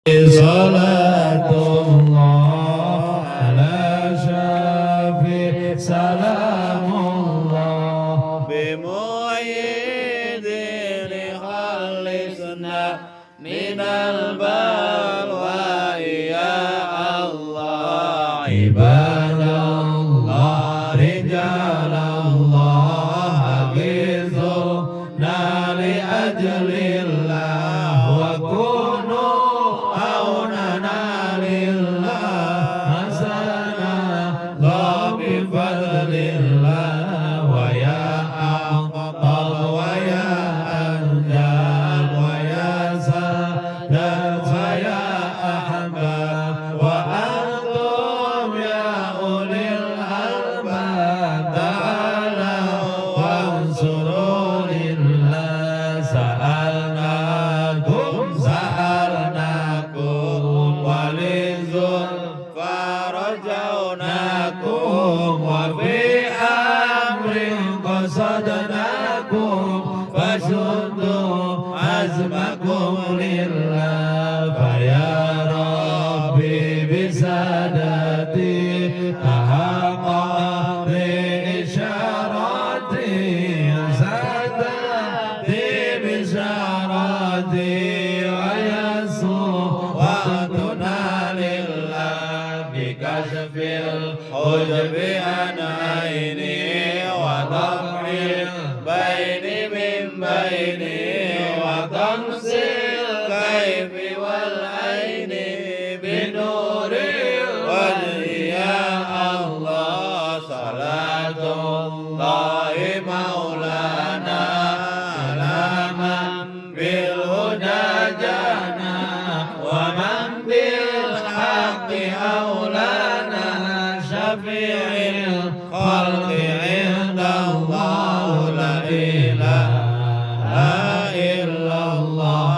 صلاة الله على شافي سلام الله بمؤيد لخلصنا من البلوى يا الله عباد الله رجال الله أغيثونا لأجل الله وكونوا عوننا لله حسنا الله بفضل الله ويا أقطب ويا أنجاب ويا سادات ويا أحباب وأنتم يا أولي الألباب تعالوا وانصروا لله سألناكم وللزلفى رجوناكم وفي أمر قصدناكم فشدوا عزمكم لله فيا ربي بسادتي أحقا بإشارتي سادتي بشارتي ويسوع وقتنا لله بكشف الحجب عن عيني وضم البين من بيني وطمس الكيف والعين بنور الوجه يا الله صلاة الله مولانا على من بالهدى جانا ومن بالحق أولانا شفيع الخلق عند الله لا إله إلا الله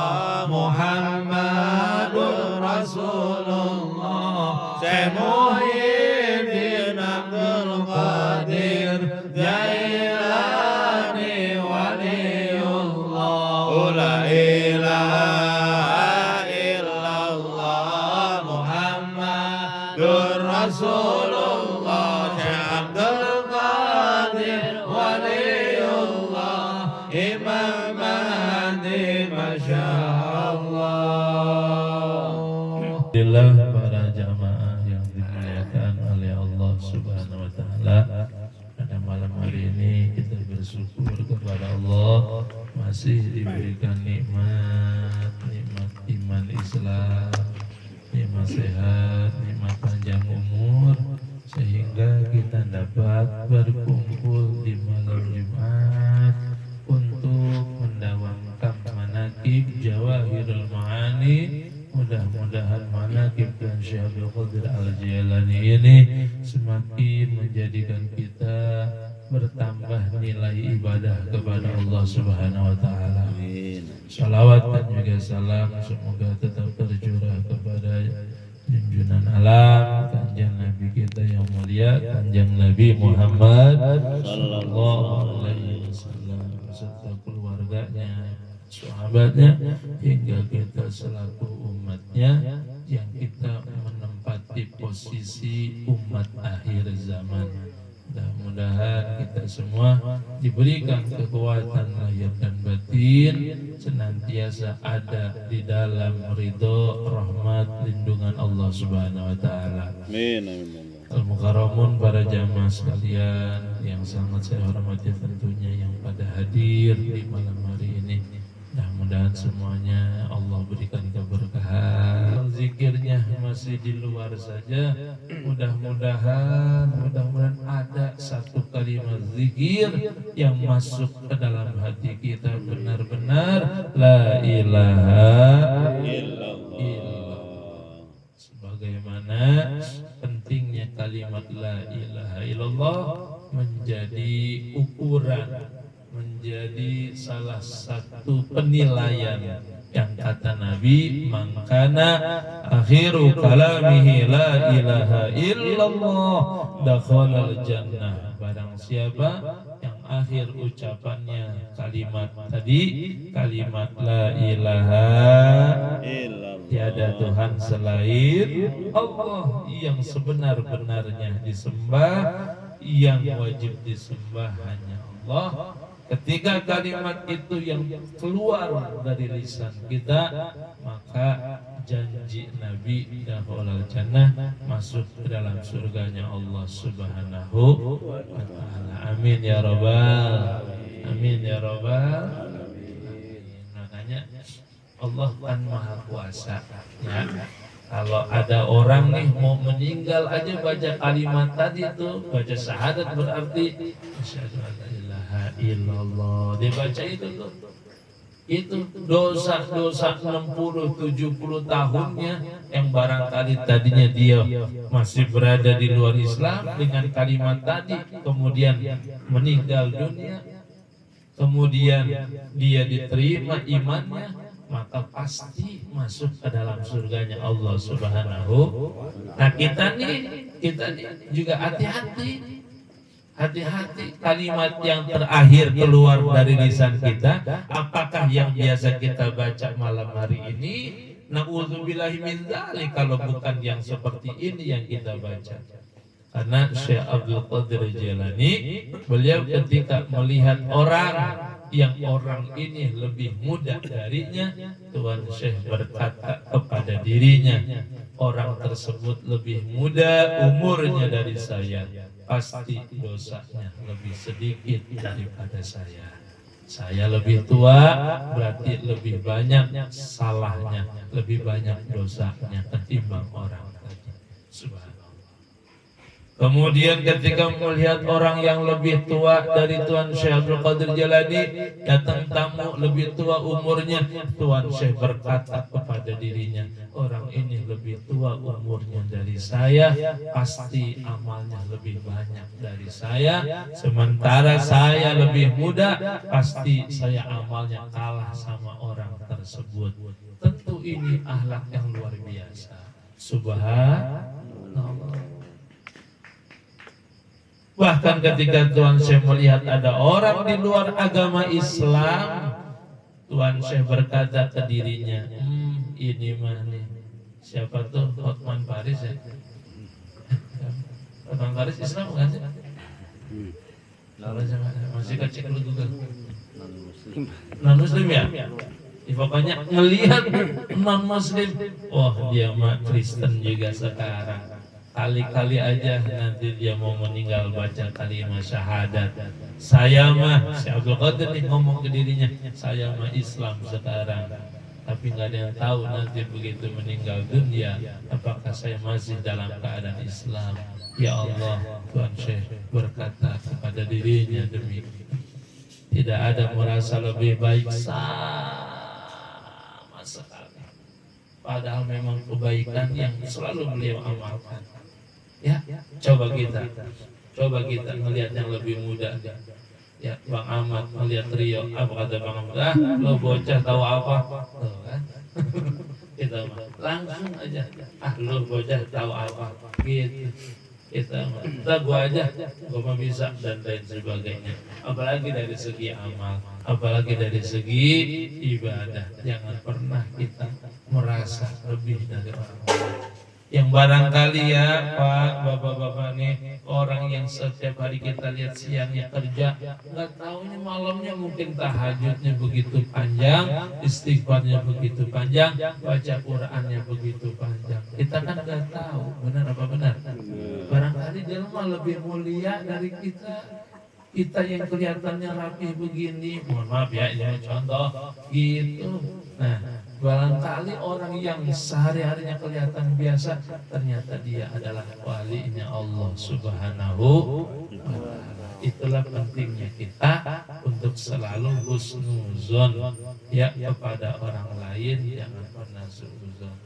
محمد رسول الله Syekh Muhyiddin Abdul Qadir Jailani Waliullah La ilaha illallah Muhammadur Rasulullah Syekh Abdul Qadir Waliullah Imam Mahdi Masya Allah. Alhamdulillah para jamaah yang dimuliakan oleh Allah Subhanahu wa taala. Pada malam hari ini kita bersyukur kepada Allah masih diberikan nikmat iman Islam, nikmat sehat, nikmat panjang umur sehingga kita dapat berkumpul di malam Jumat untuk mendawamkan manaqib Jawahirul Ma'ani. Mudah-mudahan manaqib dan Syekh Abdul Qadir Al-Jailani ini semakin menjadikan kita bertambah nilai ibadah kepada Allah Subhanahu wa taala. Salawat dan juga salam semoga tetap tercurah kepada junjungan alam kanjeng Nabi kita yang mulia, kanjeng Nabi Muhammad sallallahu alaihi wasallam beserta keluarganya, sahabatnya hingga kita selaku umatnya yang kita menempati posisi umat akhir zaman. Mudah-mudahan kita semua diberikan kekuatan lahir dan batin senantiasa ada di dalam ridho, rahmat, lindungan Allah Subhanahu wa taala. Amin. Al-Mukarramun, para jamaah sekalian yang sangat saya hormati tentunya yang pada hadir di malam hari ini. Mudah-mudahan semuanya Allah berikan keberkahan. Zikirnya masih di luar saja. Mudah-mudahan ada satu kalimat zikir yang masuk ke dalam hati kita benar-benar la ilaha illallah. Sebagaimana pentingnya kalimat la ilaha illallah menjadi ukuran, menjadi salah satu penilaian yang kata Nabi, mangkana akhiru kalamihi la ilaha illallah dakhalal jannah. Barang siapa yang akhir ucapannya kalimat tadi, kalimat la ilaha tiada Tuhan selain Allah yang sebenar-benarnya disembah, yang wajib disembah hanya Allah. Ketika kalimat itu yang keluar dari lisan kita, maka janji Nabi dakhulal jannah, masuk ke dalam surganya Allah Subhanahu wa ta'ala. Amin ya rabbal, amin ya rabbal alamin. Makanya Allah kan maha kuasa ya. Kalau ada orang nih mau meninggal aja baca kalimat tadi tuh, baca syahadat berarti asyhadu an la ilaha illallah, dibaca itu tuh. Itu dosa-dosa 60-70 tahunnya yang barangkali tadinya dia masih berada di luar Islam, dengan kalimat tadi kemudian meninggal dunia, kemudian dia diterima imannya, maka pasti masuk ke dalam surganya Allah Subhanahu. Nah kita nih juga hati-hati kalimat yang terakhir keluar dari lisan kita, apakah yang biasa kita baca malam hari ini? Na'udzubillahi min dzalik, kalau bukan yang seperti ini yang kita baca. Karena Syekh Abdul Qadir Jailani, beliau ketika melihat orang yang orang ini lebih muda darinya, Tuan Syekh berkata kepada dirinya, orang tersebut lebih muda umurnya dari saya, pasti dosanya lebih sedikit daripada saya. Saya lebih tua, berarti lebih banyak salahnya, lebih banyak dosanya ketimbang orang tadi. Subhanallah. Kemudian ketika melihat orang yang lebih tua dari Tuan Syekh Abdul Qadir Jailani, datang tamu lebih tua umurnya, Tuan Syekh berkata kepada dirinya, orang ini lebih tua umurnya dari saya, pasti amalnya lebih banyak dari saya, sementara saya lebih muda, pasti saya amalnya kalah sama orang tersebut. Tentu ini akhlak yang luar biasa. Subhanallah. Bahkan ketika Tuan Syekh melihat ada orang di luar agama Islam, Tuan Syekh berkata ke dirinya, ini mah nih, siapa tuh Hotman Paris ya? Hotman Paris Islam bukan sih? Masih kecil lu juga. Non Muslim ya? Pokoknya ngelihat non Muslim, oh dia mah Kristen juga sekarang. Kali-kali aja nanti dia mau meninggal baca kalimat syahadat. Saya mah, si Abdul Qadir nih ngomong ke dirinya, saya mah Islam sekarang. Tapi nggak ada yang tahu nanti begitu meninggal dunia, apakah saya masih dalam keadaan Islam. Ya Allah, Tuan Syekh berkata kepada dirinya demikian. Tidak ada merasa lebih baik sama sekali. Padahal memang kebaikan yang selalu beliau amalkan. Ya, coba kita melihat yang lebih muda. Ya, Bang Ahmad melihat Rio, apa kata Bang Ahmad? Lo bocah tahu apa? Tuh kan? Kita langsung aja, lo bocah tahu apa? Gitu. Kita gua aja, gua mah bisa dan lain sebagainya. Apalagi dari segi amal, apalagi dari segi ibadah. Jangan pernah kita merasa lebih dari orang lain. Yang barangkali ya Pak, Bapak-bapak nih, orang yang setiap hari kita lihat siangnya kerja, nggak taunya malamnya mungkin tahajudnya begitu panjang, istighfarnya begitu panjang, baca Qurannya begitu panjang. Kita kan nggak tahu, benar apa benar? Barangkali dia mah lebih mulia dari kita. Kita yang kelihatannya rapi begini, mohon maaf ya, ini contoh gitu. Nah, barangkali orang yang sehari-harinya kelihatan biasa, ternyata dia adalah walinya Allah Subhanahu wa ta'ala. Itulah pentingnya kita untuk selalu husnuzon ya kepada orang lain, jangan pernah suudzon.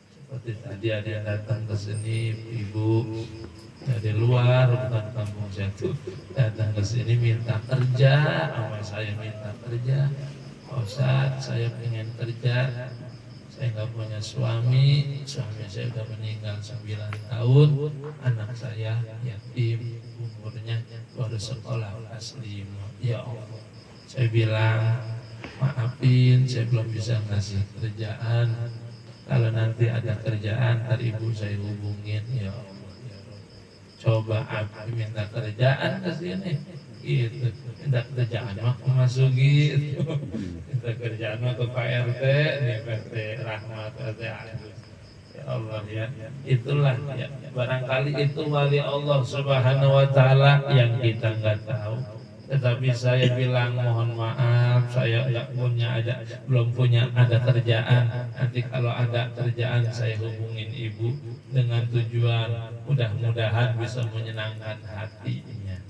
Seperti tadi ada yang datang ke sini, ibu dari luar, bukan kampung Jatuh, datang ke sini minta kerja, sama saya minta kerja. Ustaz, saya pengen kerja. Saya nggak punya suami saya udah meninggal 9 tahun, anak saya yatim, umurnya baru sekolah kelas 5. Ya Allah, saya bilang maafin, saya belum bisa ngasih kerjaan. Kalau nanti ada kerjaan, ntar ibu saya hubungin. Ya Allah, ya Rabb. Coba Abi minta kerjaan ke sini, gitu. Minta kerjaan mah masuk gitu. Minta kerjaan mah ke Pak RT, nih RT Rahmat, RT Agus. Ya Allah ya, itulah ya. Barangkali itu wali Allah Subhanahu wa Ta'ala yang kita nggak tahu. Tetapi saya bilang mohon maaf, saya belum punya ada kerjaan. Nanti kalau ada kerjaan saya hubungin ibu dengan tujuan mudah-mudahan bisa menyenangkan hatinya.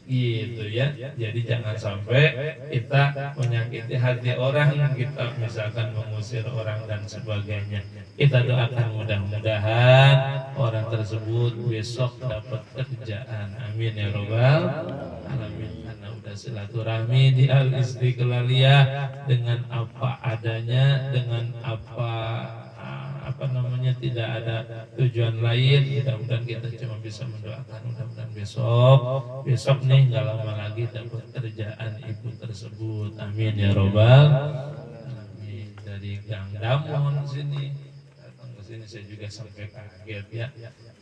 Gitu ya. Jadi jangan sampai kita menyakiti hati orang, kita misalkan mengusir orang dan sebagainya. Kita doakan mudah-mudahan orang tersebut besok dapat kerjaan. Amin ya robbal alamin. Karena udah silaturahmi di Al Istiqlaliyah dengan apa adanya, dengan apa namanya, tidak ada tujuan lain. Mudah-mudahan kita cuma bisa mendoakan, mudah-mudahan besok nih nggak lama lagi dapat kerjaan ibu tersebut. Amin ya robbal alamin. Dari Gang Damon sini datang ke sini saya juga sampai kaget ya.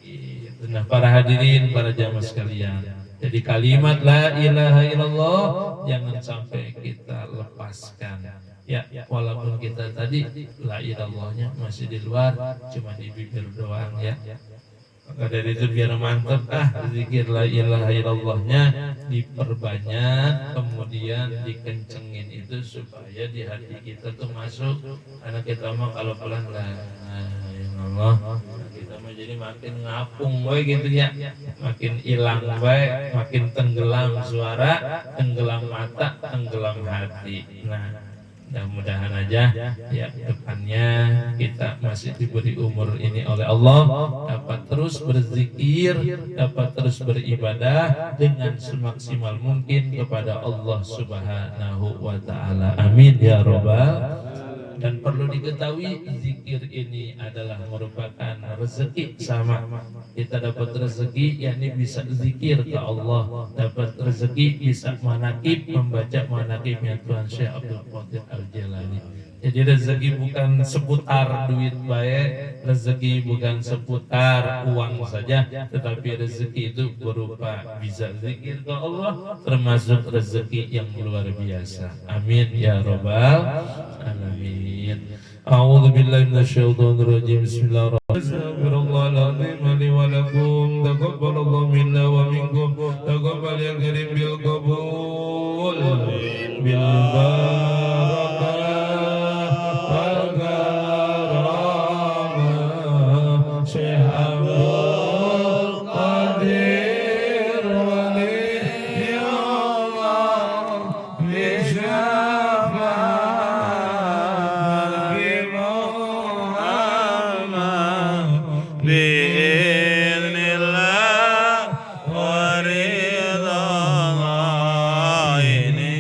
Itu. Nah para hadirin, para jamaah sekalian, jadi kalimat la ilaha illallah jangan sampai kita lepaskan. Ya, walaupun kita tadi la ilallahnya masih di luar, cuma di bibir doang ya. Maka dari itu biar mantap zikir la ilaha illallahnya diperbanyak, kemudian dikencengin itu supaya di hati kita tuh masuk. Karena kita mah kalau pelan la Allah, kita mah jadi makin ngapung bae gitu ya, makin hilang bae, makin tenggelam suara, tenggelam mata, tenggelam hati. Nah, mudah-mudahan aja ya depannya kita masih diberi umur ini oleh Allah, dapat terus berzikir, dapat terus beribadah dengan semaksimal mungkin kepada Allah Subhanahu wa Ta'ala. Amin ya robbal. Dan perlu diketahui zikir ini adalah merupakan rezeki sama. Kita dapat rezeki yakni bisa zikir ke Allah, dapat rezeki bisa manakib, membaca manakibnya Tuhan Syekh Abdul Qadir Al-Jilani. Jadi rezeki bukan seputar duit baik, rezeki bukan seputar uang saja, tetapi rezeki itu berupa bisa zikir ke Allah, termasuk rezeki yang luar biasa. Amin ya robbal alamin. A'udzu billahi minasyaitonir rajim. Bismillahirrahmanirrahim. Li wa lakum taqabbalallahu minna wa minkum taqabbal ya karim bil qabul bil barakah wal karamah. Syekh Abdul Qadir waliyullah biiznillah wa ridha. Ini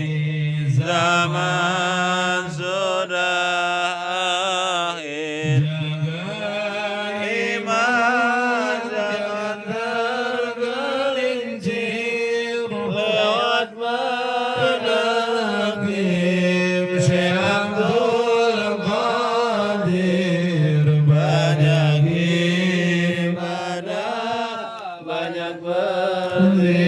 zaman sudah akhir, iman jangan tergelincir lewat menakib. Syekh Abdul Qadir banyak ibadah, banyak berzikir.